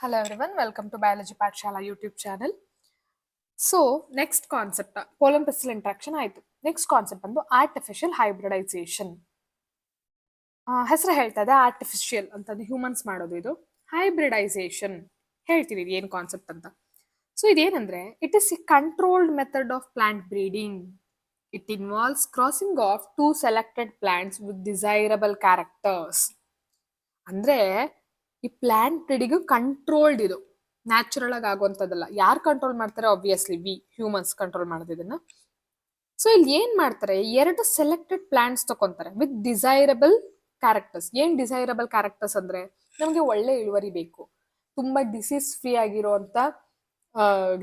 Hello everyone, welcome to Biology Pathshala YouTube channel. So, next concept, pollen pistil interaction ಆಯ್ತು. Next concept ಬಂದು artificial hybridization. ಹೆಸರು ಹೇಳ್ತಾ ಇದೆ artificial ಅಂತಂದು humans ಮಾಡೋದು ಇದು. ಹೈಬ್ರಿಡೈಸೇಷನ್ ಹೇಳ್ತೀವಿ ಇದು ಏನು ಕಾನ್ಸೆಪ್ಟ್ ಅಂತ. ಸೊ ಇದೇನಂದ್ರೆ it is a controlled method of plant breeding. It involves crossing of two selected plants with desirable characters. ಅಂದ್ರೆ ಈ ಪ್ಲಾಂಟ್ ಬ್ರೀಡಿಂಗ್ ಕಂಟ್ರೋಲ್ಡ್ ಇದು, ನ್ಯಾಚುರಲ್ ಆಗಿ ಆಗುವಂಥದ್ದಲ್ಲ. ಯಾರು ಕಂಟ್ರೋಲ್ ಮಾಡ್ತಾರೆ? ಆಬ್ವಿಯಸ್ಲಿ ವಿ ಹ್ಯೂಮನ್ಸ್ ಕಂಟ್ರೋಲ್ ಮಾಡೋದು ಇದನ್ನ. ಸೊ ಇಲ್ಲಿ ಏನ್ ಮಾಡ್ತಾರೆ, ಎರಡು ಸೆಲೆಕ್ಟೆಡ್ ಪ್ಲಾಂಟ್ಸ್ ತಗೊಂತಾರೆ ವಿತ್ ಡಿಸೈರಬಲ್ ಕ್ಯಾರೆಕ್ಟರ್ಸ್. ಏನ್ ಡಿಸೈರಬಲ್ ಕ್ಯಾರೆಕ್ಟರ್ಸ್ ಅಂದ್ರೆ, ನಮಗೆ ಒಳ್ಳೆ ಇಳುವರಿ ಬೇಕು, ತುಂಬಾ ಡಿಸೀಸ್ ಫ್ರೀ ಆಗಿರುವಂತ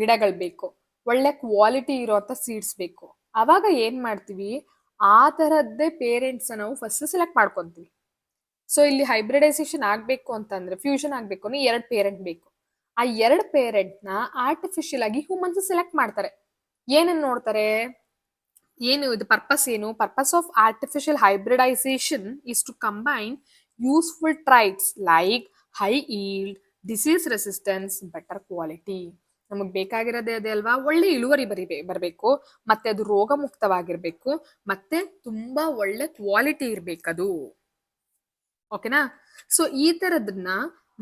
ಗಿಡಗಳು ಬೇಕು, ಒಳ್ಳೆ ಕ್ವಾಲಿಟಿ ಇರುವಂತ ಸೀಡ್ಸ್ ಬೇಕು. ಅವಾಗ ಏನ್ ಮಾಡ್ತೀವಿ, ಆ ತರದ್ದೇ ಪೇರೆಂಟ್ಸ್ ನಾವು ಫಸ್ಟ್ ಸೆಲೆಕ್ಟ್ ಮಾಡ್ಕೊಂತೀವಿ. ಸೊ ಇಲ್ಲಿ ಹೈಬ್ರಿಡೈಸೇಷನ್ ಆಗ್ಬೇಕು ಅಂತಂದ್ರೆ, ಫ್ಯೂಷನ್ ಆಗ್ಬೇಕು ಅಂದ್ರೆ ಎರಡು ಪೇರೆಂಟ್ ಬೇಕು. ಆ ಎರಡು ಪೇರೆಂಟ್ ನ ಆರ್ಟಿಫಿಷಿಯಲ್ ಆಗಿ ಹ್ಯೂಮನ್ಸ್ ಸೆಲೆಕ್ಟ್ ಮಾಡ್ತಾರೆ. ಏನನ್ನ ನೋಡ್ತಾರೆ, ಏನು ಇದು ಪರ್ಪಸ್ ಏನು? Purpose of artificial hybridisation is to combine useful traits like high yield, disease resistance, better quality. ನಮಗ್ ಬೇಕಾಗಿರೋದೇ ಅದೇ ಅಲ್ವಾ, ಒಳ್ಳೆ ಇಳುವರಿ ಬರಬೇಕು, ಮತ್ತೆ ಅದು ರೋಗ ಮುಕ್ತವಾಗಿರ್ಬೇಕು, ಮತ್ತೆ ತುಂಬಾ ಒಳ್ಳೆ ಕ್ವಾಲಿಟಿ ಇರ್ಬೇಕದು. ಓಕೆನಾ? ಸೊ ಈ ತರದನ್ನ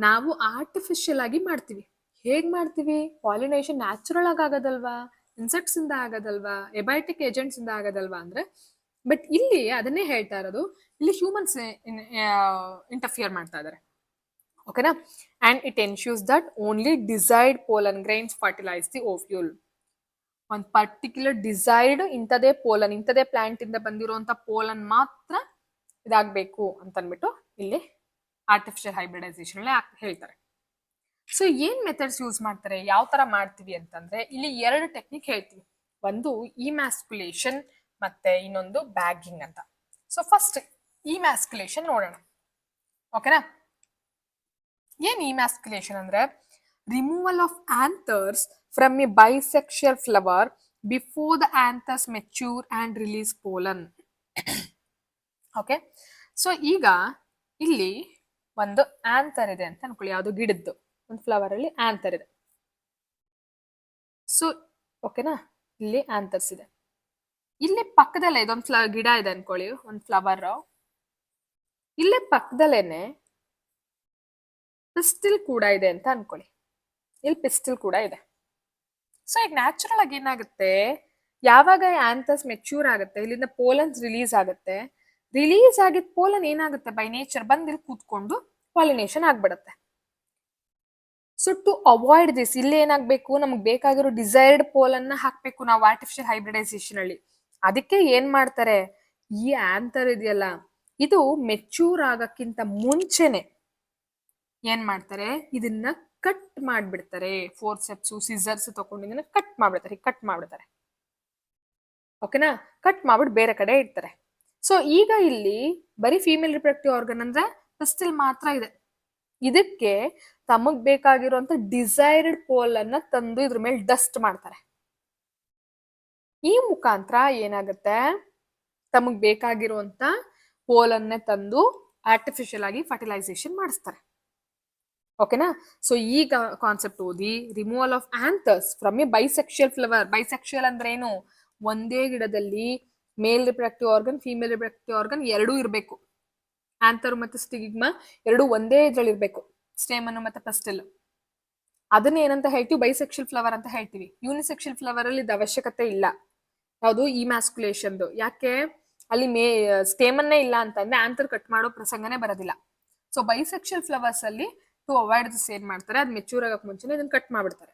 ನಾವು ಆರ್ಟಿಫಿಷಿಯಲ್ ಆಗಿ ಮಾಡ್ತೀವಿ. ಹೇಗ್ ಮಾಡ್ತೀವಿ? ಪಾಲಿನೇಷನ್ ನ್ಯಾಚುರಲ್ ಆಗಿ ಆಗೋದಲ್ವಾ, ಇನ್ಸೆಕ್ಟ್ಸ್ ಇಂದ ಆಗೋದಲ್ವಾ, ಎಬಯೋಟಿಕ್ ಏಜೆಂಟ್ಸ್ ಇಂದ ಆಗೋದಲ್ವಾ ಅಂದ್ರೆ. ಬಟ್ ಇಲ್ಲಿ ಅದನ್ನೇ ಹೇಳ್ತಾ ಇರೋದು, ಇಲ್ಲಿ ಹ್ಯೂಮನ್ಸ್ ಇಂಟರ್ಫಿಯರ್ ಮಾಡ್ತಾ ಇದಾರೆ. ಓಕೆನಾ? And it ensures that only desired pollen grains fertilise the ovule. ಒಂದು ಪರ್ಟಿಕ್ಯುಲರ್ ಡಿಸೈರ್ಡ್ ಇಂಥದೇ ಪೋಲನ್, ಇಂಥದೇ ಪ್ಲಾಂಟ್ ಇಂದ ಬಂದಿರುವಂತ ಪೋಲನ್ ಮಾತ್ರ ಇದಾಗಬೇಕು ಅಂತ ಅಂದ್ಬಿಟ್ಟು ಇಲ್ಲಿ ಆರ್ಟಿಫಿಷಿಯಲ್ ಹೈಬ್ರಿಡೈಸೇಷನ್ ಹೇಳ್ತಾರೆ. ಸೊ ಏನ್ ಮೆಥಡ್ಸ್ ಯೂಸ್ ಮಾಡ್ತಾರೆ, ಯಾವ ತರ ಮಾಡ್ತೀವಿ ಅಂತಂದ್ರೆ, ಇಲ್ಲಿ ಎರಡು ಟೆಕ್ನಿಕ್ ಹೇಳ್ತೀವಿ. ಒಂದು ಇಮ್ಯಾಸ್ಕುಲೇಷನ್ ಮತ್ತೆ ಇನ್ನೊಂದು ಬ್ಯಾಗಿಂಗ್ ಅಂತ. ಸೊ ಫಸ್ಟ್ ಇಮ್ಯಾಸ್ಕುಲೇಷನ್ ನೋಡೋಣ. ಓಕೆನಾ? ಏನ್ ಇಮ್ಯಾಸ್ಕುಲೇಷನ್ ಅಂದ್ರೆ, removal of anthers from a bisexual flower before the anthers mature and release pollen. Okay, so ಈಗ ಇಲ್ಲಿ ಒಂದು ಆಂಥರ್ ಇದೆ ಅಂತ ಅನ್ಕೊಳ್ಳಿ, ಯಾವುದು ಗಿಡದ್ದು ಒಂದು ಫ್ಲವರ್ ಅಲ್ಲಿ ಆಂಥರ್ ಇದೆ. ಸೊ ಓಕೆನಾ, ಇಲ್ಲಿ ಆಂಥರ್ಸ್ ಇದೆ. ಇಲ್ಲಿ ಪಕ್ಕದಲ್ಲೇ ಇದೊಂದು ಗಿಡ ಇದೆ ಅನ್ಕೊಳ್ಳಿ, ಒಂದು ಫ್ಲವರ್. ಇಲ್ಲೇ ಪಕ್ಕದಲ್ಲೇನೆ ಪಿಸ್ಟಿಲ್ ಕೂಡ ಇದೆ ಅಂತ ಅನ್ಕೊಳ್ಳಿ, ಇಲ್ಲಿ ಪಿಸ್ಟಿಲ್ ಕೂಡ ಇದೆ. ಸೊ ಈಗ ನ್ಯಾಚುರಲ್ ಆಗಿ ಏನಾಗುತ್ತೆ, ಯಾವಾಗ ಆಂಥರ್ಸ್ ಮೆಚ್ಯೂರ್ ಆಗುತ್ತೆ, ಇಲ್ಲಿಂದ ಪೋಲನ್ಸ್ ರಿಲೀಸ್ ಆಗುತ್ತೆ. ರಿಲೀಸ್ ಆಗಿದ್ ಪೋಲನ್ ಏನಾಗುತ್ತೆ, ಬೈ ನೇಚರ್ ಬಂದು ಇಲ್ಲಿ ಕೂತ್ಕೊಂಡು ಪಾಲಿನೇಷನ್ ಆಗ್ಬಿಡುತ್ತೆ. ಸೊ ಟು ಅವಾಯ್ಡ್ ದಿಸ್, ಇಲ್ಲಿ ಏನಾಗ್ಬೇಕು, ನಮ್ಗೆ ಬೇಕಾಗಿರೋ ಡಿಸೈರ್ಡ್ ಪೋಲನ್ನ ಹಾಕ್ಬೇಕು ನಾವು ಆರ್ಟಿಫಿಷಿಯಲ್ ಹೈಬ್ರಿಡೈಸೇಷನ್ ಅಲ್ಲಿ. ಅದಕ್ಕೆ ಏನ್ ಮಾಡ್ತಾರೆ, ಈ ಆಂಥರ್ ಇದೆಯಲ್ಲ, ಇದು ಮೆಚ್ಯೂರ್ ಆಗಕ್ಕಿಂತ ಮುಂಚೆನೆ ಏನ್ ಮಾಡ್ತಾರೆ, ಇದನ್ನ ಕಟ್ ಮಾಡ್ಬಿಡ್ತಾರೆ. ಫೋರ್ಸೆಪ್ಸು ಸಿಸರ್ಸ್ ತಗೊಂಡು ಇದನ್ನ ಕಟ್ ಮಾಡ್ಬಿಡ್ತಾರೆ. ಓಕೆನಾ? ಕಟ್ ಮಾಡ್ಬಿಟ್ಟು ಬೇರೆ ಕಡೆ ಇಡ್ತಾರೆ. ಸೊ ಈಗ ಇಲ್ಲಿ ಬರೀ ಫೀಮೇಲ್ ರಿಪ್ರೊಡಕ್ಟಿವ್ ಆರ್ಗನ್ ಅಂದ್ರೆ ಪಿಸ್ಟಿಲ್ ಮಾತ್ರ ಇದೆ. ಇದಕ್ಕೆ ತಮಗ್ ಬೇಕಾಗಿರುವಂತ ಡಿಸೈರ್ಡ್ ಪೋಲ್ ಅನ್ನ ತಂದು ಇದ್ರ ಮೇಲೆ ಡಸ್ಟ್ ಮಾಡ್ತಾರೆ. ಈ ಮುಖಾಂತರ ಏನಾಗುತ್ತೆ, ತಮಗ್ ಬೇಕಾಗಿರುವಂತ ಪೋಲ್ ಅನ್ನೇ ತಂದು ಆರ್ಟಿಫಿಷಿಯಲ್ ಆಗಿ ಫರ್ಟಿಲೈಸೇಷನ್ ಮಾಡಿಸ್ತಾರೆ. ಓಕೆನಾ? ಸೊ ಈಗ ಕಾನ್ಸೆಪ್ಟ್ ಓದಿ, removal of anthers from a bisexual flower. Bisexual ಅಂದ್ರೆ ಏನು, ಒಂದೇ ಗಿಡದಲ್ಲಿ male reproductive organ, female reproductive organ ಎರಡೂ ಇರಬೇಕು. ಆಂಥರ್ ಮತ್ತೆ ಸ್ಟಿಗ್ಮಾ ಎರಡು ಒಂದೇ ಇದ್ರಲ್ಲಿ ಇರಬೇಕು, ಸ್ಟೇಮನ್ ಮತ್ತೆ ಪಸ್ಟಿಲ್. ಅದನ್ನ ಏನಂತ ಹೇಳ್ತೀವಿ, ಬೈಸೆಕ್ಷುಯಲ್ ಫ್ಲವರ್ ಅಂತ ಹೇಳ್ತೀವಿ. ಯೂನಿಸೆಕ್ಷುಯಲ್ ಫ್ಲವರ್ ಅಲ್ಲಿ ಇದು ಅವಶ್ಯಕತೆ ಇಲ್ಲ, ಯಾವುದು ಇಮ್ಯಾಸ್ಕುಲೇಷನ್. ಯಾಕೆ, ಅಲ್ಲಿ ಸ್ಟೇಮನ್ನೇ ಇಲ್ಲ ಅಂತಂದ್ರೆ ಆಂಥರ್ ಕಟ್ ಮಾಡೋ ಪ್ರಸಂಗನೇ ಬರೋದಿಲ್ಲ. ಸೊ ಬೈಸೆಕ್ಷುಯಲ್ ಫ್ಲವರ್ಸ್ ಅಲ್ಲಿ ಟು ಅವಾಯ್ಡ್ ದಿಸ್ ಏನ್ ಮಾಡ್ತಾರೆ, ಅದು ಮೆಚ್ಯೂರ್ ಆಗಕ್ ಮುಂಚೆನೆ ಇದನ್ನ ಕಟ್ ಮಾಡ್ಬಿಡ್ತಾರೆ.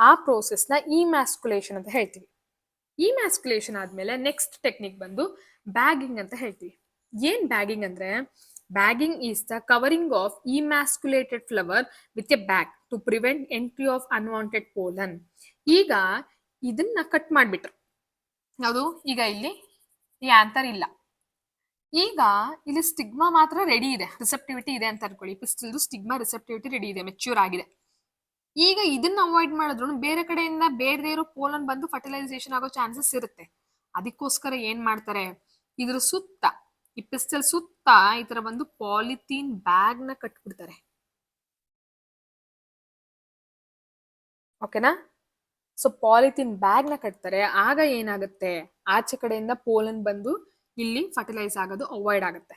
ಆ ಪ್ರೋಸೆಸ್ ನ ಇಮ್ಯಾಸ್ಕುಲೇಷನ್ ಅಂತ ಹೇಳ್ತೀವಿ. ಇಮ್ಯಾಸ್ಕುಲೇಷನ್ ಆದ್ಮೇಲೆ ನೆಕ್ಸ್ಟ್ ಟೆಕ್ನಿಕ್ ಬಂದು ಬ್ಯಾಗಿಂಗ್ ಅಂತ ಹೇಳ್ತೀವಿ. ಏನ್ ಬ್ಯಾಗಿಂಗ್ ಅಂದ್ರೆ, bagging is the covering of emasculated flower with a bag to prevent entry of unwanted pollen. ಈಗ ಇದನ್ನ ಕಟ್ ಮಾಡ್ಬಿಟ್ರು, ಯಾವುದು, ಈಗ ಇಲ್ಲಿ ಈ ಆಂಥರ್ ಇಲ್ಲ, ಈಗ ಇಲ್ಲಿ ಸ್ಟಿಗ್ಮಾ ಮಾತ್ರ ರೆಡಿ ಇದೆ, ರಿಸೆಪ್ಟಿವಿಟಿ ಇದೆ ಅಂತ ಅನ್ಕೊಳ್ಳಿ. ಪಿಸ್ಟಿಲ್ದು ಸ್ಟಿಗ್ಮಾ ರಿಸೆಪ್ಟಿವಿಟಿ ರೆಡಿ ಇದೆ, ಮೆಚ್ಯೂರ್ ಆಗಿದೆ. ಈಗ ಇದನ್ನ ಅವಾಯ್ಡ್ ಮಾಡಿದ್ರು ಬೇರೆ ಕಡೆಯಿಂದ ಬೇಡದೇ ಇರೋ ಪೋಲನ್ ಬಂದು ಫರ್ಟಿಲೈಸೇಷನ್ ಆಗೋ ಚಾನ್ಸಸ್ ಇರುತ್ತೆ. ಅದಕ್ಕೋಸ್ಕರ ಏನ್ ಮಾಡ್ತಾರೆ, ಇದ್ರ ಸುತ್ತ, ಈ ಪಿಸ್ಟಲ್ ಸುತ್ತ ಈ ತರ ಒಂದು ಪಾಲಿಥೀನ್ ಬ್ಯಾಗ್ ನ ಕಟ್ಬಿಡ್ತಾರೆ. ಓಕೆನಾ. ಸೊ ಪಾಲಿಥಿನ್ ಬ್ಯಾಗ್ನ ಕಟ್ತಾರೆ, ಆಗ ಏನಾಗುತ್ತೆ, ಆಚೆ ಕಡೆಯಿಂದ ಪೋಲನ್ ಬಂದು ಇಲ್ಲಿ ಫರ್ಟಿಲೈಸ್ ಆಗೋದು ಅವಾಯ್ಡ್ ಆಗುತ್ತೆ.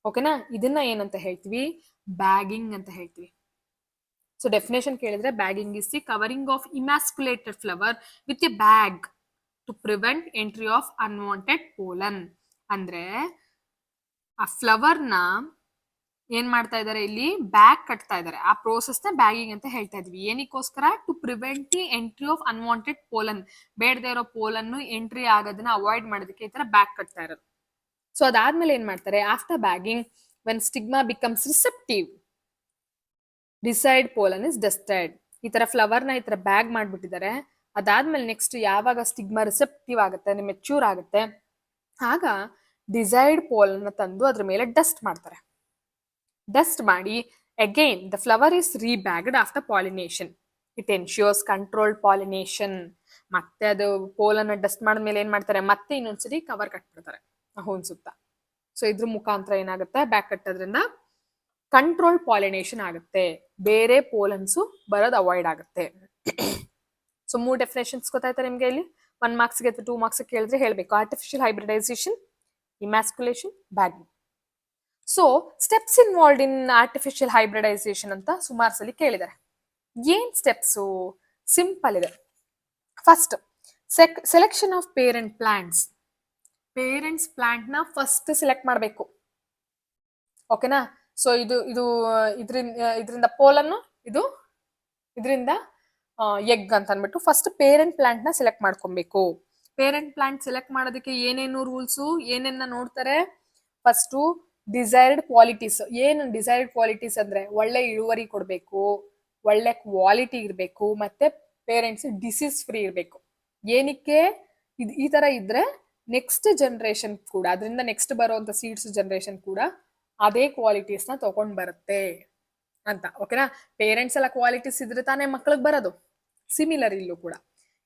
ಓಕೆನಾ. ಇದನ್ನ ಏನಂತ ಹೇಳ್ತೀವಿ, ಬ್ಯಾಗಿಂಗ್ ಅಂತ ಹೇಳ್ತೀವಿ. ಸೊ ಡೆಫಿನೇಷನ್ ಕೇಳಿದ್ರೆ bagging is the covering of emasculated flower with a bag to prevent entry of unwanted pollen. ಅಂದ್ರೆ ಆ ಫ್ಲವರ್ನ ಏನ್ ಮಾಡ್ತಾ ಇದಾರೆ, ಇಲ್ಲಿ ಬ್ಯಾಗ್ ಕಟ್ತಾ ಇದಾರೆ. ಆ ಪ್ರೋಸೆಸ್ ನ ಬ್ಯಾಗಿಂಗ್ ಅಂತ ಹೇಳ್ತಾ ಇದ್ವಿ. ಏನಕ್ಕೋಸ್ಕರ, to prevent the entry of unwanted pollen, ಬೇಡದೇ ಇರೋ ಪೋಲನ್ ಎಂಟ್ರಿ ಆಗೋದನ್ನ ಅವಾಯ್ಡ್ ಮಾಡೋದಕ್ಕೆ ಈ ತರ ಬ್ಯಾಗ್ ಕಟ್ತಾ ಇರೋದು. ಸೊ ಅದಾದ್ಮೇಲೆ ಏನ್ ಮಾಡ್ತಾರೆ, after bagging when stigma becomes receptive decide pollen is dusted. ಈ ತರ ಫ್ಲವರ್ ನ ಈ ತರ ಬ್ಯಾಗ್ ಮಾಡ್ಬಿಟ್ಟಿದ್ದಾರೆ. ಅದಾದ್ಮೇಲೆ ನೆಕ್ಸ್ಟ್ ಯಾವಾಗ ಸ್ಟಿಗ್ಮಾ ರಿಸೆಪ್ಟಿವ್ ಆಗುತ್ತೆ, ಮೆಚ್ಯೂರ್ ಆಗುತ್ತೆ, ಆಗ ಡಿಸೈಡ್ ಪೋಲನ್ ತಂದು ಅದ್ರ ಮೇಲೆ ಡಸ್ಟ್ ಮಾಡ್ತಾರೆ. ಡಸ್ಟ್ ಮಾಡಿ again the flower is rebagged after pollination. It ensures controlled pollination. ಮತ್ತೆ ಅದು ಪೋಲನ್ನ ಡಸ್ಟ್ ಮಾಡಿದ್ಮೇಲೆ ಏನ್ ಮಾಡ್ತಾರೆ, ಮತ್ತೆ ಇನ್ನೊಂದ್ಸರಿ ಕವರ್ ಕಟ್ಬಿಡ್ತಾರೆ ಹೂನ್ ಸುತ್ತ. ಸೊ ಇದ್ರ ಮುಖಾಂತರ ಏನಾಗುತ್ತೆ, ಬ್ಯಾಗ್ ಕಟ್ಟೋದ್ರಿಂದ ಕಂಟ್ರೋಲ್ ಪಾಲಿನೇಷನ್ ಆಗುತ್ತೆ, ಬೇರೆ ಪೋಲನ್ಸು ಬರೋದು ಅವಾಯ್ಡ್ ಆಗುತ್ತೆ. ಸೊ 3 ಡೆಫಿನೇಷನ್ಸ್ ಗೊತ್ತಾಯ್ತಾ ನಿಮ್ಗೆ. ಇಲ್ಲಿ 1 ಮಾರ್ಕ್ಸ್ಗೆ ಅಥವಾ 2 ಮಾರ್ಕ್ಸ್ ಕೇಳಿದ್ರೆ ಹೇಳ್ಬೇಕು, artificial hybridisation, emasculation, bagging. So steps involved in artificial hybridisation ಅಂತ ಸುಮಾರು ಸಲ ಕೇಳಿದ್ದಾರೆ. ಏನ್ ಸ್ಟೆಪ್ಸು, ಸಿಂಪಲ್ ಇದೆ. First selection of parent plants. Parents plant ನ ಫಸ್ಟ್ ಸೆಲೆಕ್ಟ್ ಮಾಡಬೇಕು. ಓಕೆನಾ. ಸೊ ಇದರಿಂದ ಪೋಲನ್ನು, ಇದರಿಂದ ಎಗ್ ಅಂತ ಅಂದ್ಬಿಟ್ಟು ಫಸ್ಟ್ ಪೇರೆಂಟ್ ಪ್ಲಾಂಟ್ ನ ಸೆಲೆಕ್ಟ್ ಮಾಡ್ಕೊಬೇಕು. ಪೇರೆಂಟ್ ಪ್ಲಾಂಟ್ ಸೆಲೆಕ್ಟ್ ಮಾಡೋದಕ್ಕೆ ಏನೇನು ರೂಲ್ಸು, ಏನೇನ ನೋಡ್ತಾರೆ, ಫಸ್ಟು ಡಿಸೈರ್ಡ್ ಕ್ವಾಲಿಟೀಸ್. ಏನು ಡಿಸೈರ್ಡ್ ಕ್ವಾಲಿಟೀಸ್ ಅಂದ್ರೆ ಒಳ್ಳೆ ಇಳುವರಿ ಕೊಡಬೇಕು, ಒಳ್ಳೆ ಕ್ವಾಲಿಟಿ ಇರಬೇಕು, ಮತ್ತೆ ಪೇರೆಂಟ್ಸ್ ಡಿಸೀಸ್ ಫ್ರೀ ಇರಬೇಕು. ಏನಕ್ಕೆ, ಈ ತರ ಇದ್ರೆ ನೆಕ್ಸ್ಟ್ ಜನರೇಷನ್ ಕೂಡ, ಅದರಿಂದ ನೆಕ್ಸ್ಟ್ ಬರುವಂತ ಸೀಡ್ಸ್ ಜನರೇಷನ್ ಕೂಡ ಅದೇ ಕ್ವಾಲಿಟೀಸ್ ನ ತಗೊಂಡ್ ಬರುತ್ತೆ ಅಂತ. ಓಕೆನಾ. ಪೇರೆಂಟ್ಸ್ ಎಲ್ಲ ಕ್ವಾಲಿಟೀಸ್ ಇದ್ರೆ ತಾನೇ ಮಕ್ಳಿಗೆ ಬರೋದು. ಸಿಮಿಲರ್ ಇಲ್ಲೂ ಕೂಡ.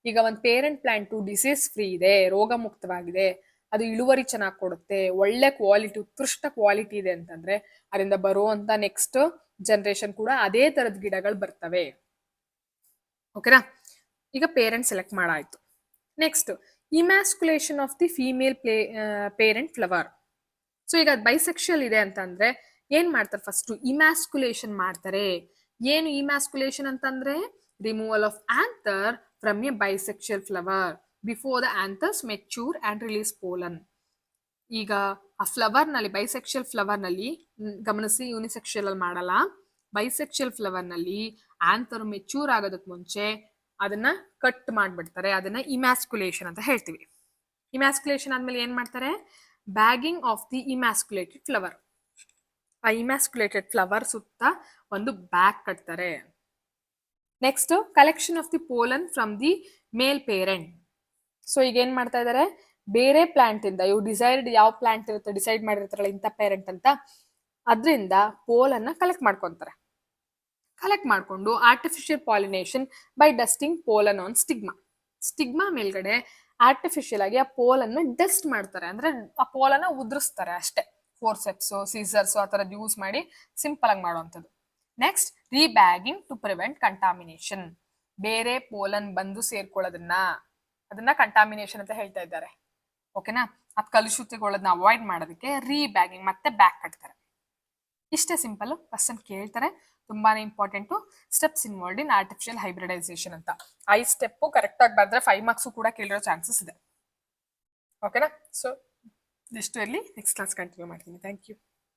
ಈಗ ಒಂದು ಪೇರೆಂಟ್ ಪ್ಲಾಂಟ್ ಡಿಸೀಸ್ ಫ್ರೀ ಇದೆ, ರೋಗ ಮುಕ್ತವಾಗಿದೆ, ಅದು ಇಳುವರಿ ಚೆನ್ನಾಗಿ ಕೊಡುತ್ತೆ, ಒಳ್ಳೆ ಕ್ವಾಲಿಟಿ, ಉತ್ಕೃಷ್ಟ ಕ್ವಾಲಿಟಿ ಇದೆ ಅಂತಂದ್ರೆ ಅದರಿಂದ ಬರುವಂತ ನೆಕ್ಸ್ಟ್ ಜನರೇಷನ್ ಕೂಡ ಅದೇ ತರದ ಗಿಡಗಳು ಬರ್ತವೆ. ಓಕೆನಾ. ಈಗ ಪೇರೆಂಟ್ ಸೆಲೆಕ್ಟ್ ಮಾಡಾಯ್ತು. Next emasculation of the female parent flower. So ಈಗ ಬೈಸೆಕ್ಷುಯಲ್ ಇದೆ ಅಂತಂದ್ರೆ ಏನ್ ಮಾಡ್ತಾರೆ, ಫಸ್ಟ್ ಇಮ್ಯಾಸ್ಕುಲೇಷನ್ ಮಾಡ್ತಾರೆ. ಏನು ಇಮ್ಯಾಸ್ಕುಲೇಷನ್ ಅಂತಂದ್ರೆ, removal of anther from a bisexual flower before the anthers mature and release pollen. ಈಗ ಆ ಫ್ಲವರ್ ನಲ್ಲಿ, ಬೈಸೆಕ್ಷುಯಲ್ ಫ್ಲವರ್ ನಲ್ಲಿ ಗಮನಿಸಿ, ಯೂನಿಸೆಕ್ಷುಯಲ್ ಅಲ್ಲಿ ಮಾಡಲ್ಲ. ಬೈಸೆಕ್ಷುಯಲ್ ಫ್ಲವರ್ ನಲ್ಲಿ ಆಂಥರ್ ಮೆಚ್ಯೂರ್ ಆಗೋದಕ್ಕೆ ಮುಂಚೆ ಅದನ್ನ ಕಟ್ ಮಾಡ್ಬಿಡ್ತಾರೆ. ಅದನ್ನ ಇಮ್ಯಾಸ್ಕುಲೇಷನ್ ಅಂತ ಹೇಳ್ತೀವಿ. ಇಮ್ಯಾಸ್ಕುಲೇಷನ್ ಆದ್ಮೇಲೆ ಏನ್ ಮಾಡ್ತಾರೆ, ಬ್ಯಾಗಿಂಗ್ ಆಫ್ ದಿ ಇಮ್ಯಾಸ್ಕುಲೇಟೆಡ್ ಫ್ಲವರ್. ಆ ಇಮ್ಯಾಸ್ಕುಲೇಟೆಡ್ ಫ್ಲವರ್ ಸುತ್ತ ಒಂದು ಬ್ಯಾಗ್ ಕಟ್ತಾರೆ. Next collection of the pollen from the male parent. So ಈಗ ಏನ್ ಮಾಡ್ತಾ ಇದಾರೆ, ಬೇರೆ ಪ್ಲಾಂಟ್ ಇಂದ, ಇವು ಡಿಸೈರ್ಡ್ ಯಾವ ಪ್ಲಾಂಟ್ ಇರುತ್ತೆ ಡಿಸೈಡ್ ಮಾಡಿರ್ತಾರಲ್ಲ ಇಂಥ ಪೇರೆಂಟ್ ಅಂತ, ಅದರಿಂದ ಪೋಲನ್ನ ಕಲೆಕ್ಟ್ ಮಾಡ್ಕೊಂತಾರೆ. ಕಲೆಕ್ಟ್ ಮಾಡ್ಕೊಂಡು artificial pollination by dusting pollen on stigma. Stigma ಮೇಲ್ಗಡೆ ಆರ್ಟಿಫಿಷಿಯಲ್ ಆಗಿ ಆ ಪೋಲನ್ನ ಡಸ್ಟ್ ಮಾಡ್ತಾರೆ, ಅಂದ್ರೆ ಆ ಪೋಲನ್ನ ಉದುರಿಸ್ತಾರೆ ಅಷ್ಟೇ. ಫೋರ್ಸೆಪ್ಸ್, ಸೀಸರ್ಸ್ ಆ ಥರದ್ದು ಯೂಸ್ ಮಾಡಿ ಸಿಂಪಲ್ ಆಗಿ ಮಾಡುವಂಥದ್ದು. Next rebagging to prevent contamination. ಬೇರೆ ಪೋಲನ್ ಬಂದು ಸೇರ್ಕೊಳ್ಳೋದನ್ನ, ಅದನ್ನ ಕಂಟಾಮಿನೇಷನ್ ಅಂತ ಹೇಳ್ತಾ ಇದ್ದಾರೆ. ಓಕೆನಾ. ಅದು ಕಲುಷಿತಗೊಳ್ಳೋದನ್ನ ಅವಾಯ್ಡ್ ಮಾಡೋದಕ್ಕೆ ರೀಬ್ಯಾಗಿಂಗ್ ಮತ್ತೆ ಬ್ಯಾಗ್ ಕಟ್ತಾರೆ. ಇಷ್ಟೇ ಸಿಂಪಲ್. ಕ್ವಶನ್ ಕೇಳ್ತಾರೆ, ತುಂಬಾನೇ important. Steps involved in artificial hybridisation ಅಂತ 5 ಸ್ಟೆಪ್ ಕರೆಕ್ಟ್ ಆಗಿ ಬಂದ್ರೆ 5 ಮಾರ್ಕ್ಸ್ ಕೂಡ ಕೇಳಿರೋ ಚಾನ್ಸಸ್ ಇದೆ. ಓಕೆನಾ. ಸೊ ಇಷ್ಟು ಇರಲಿ, ನೆಕ್ಸ್ಟ್ ಕ್ಲಾಸ್ ಕಂಟಿನ್ಯೂ ಮಾಡ್ತೀನಿ. Thank you.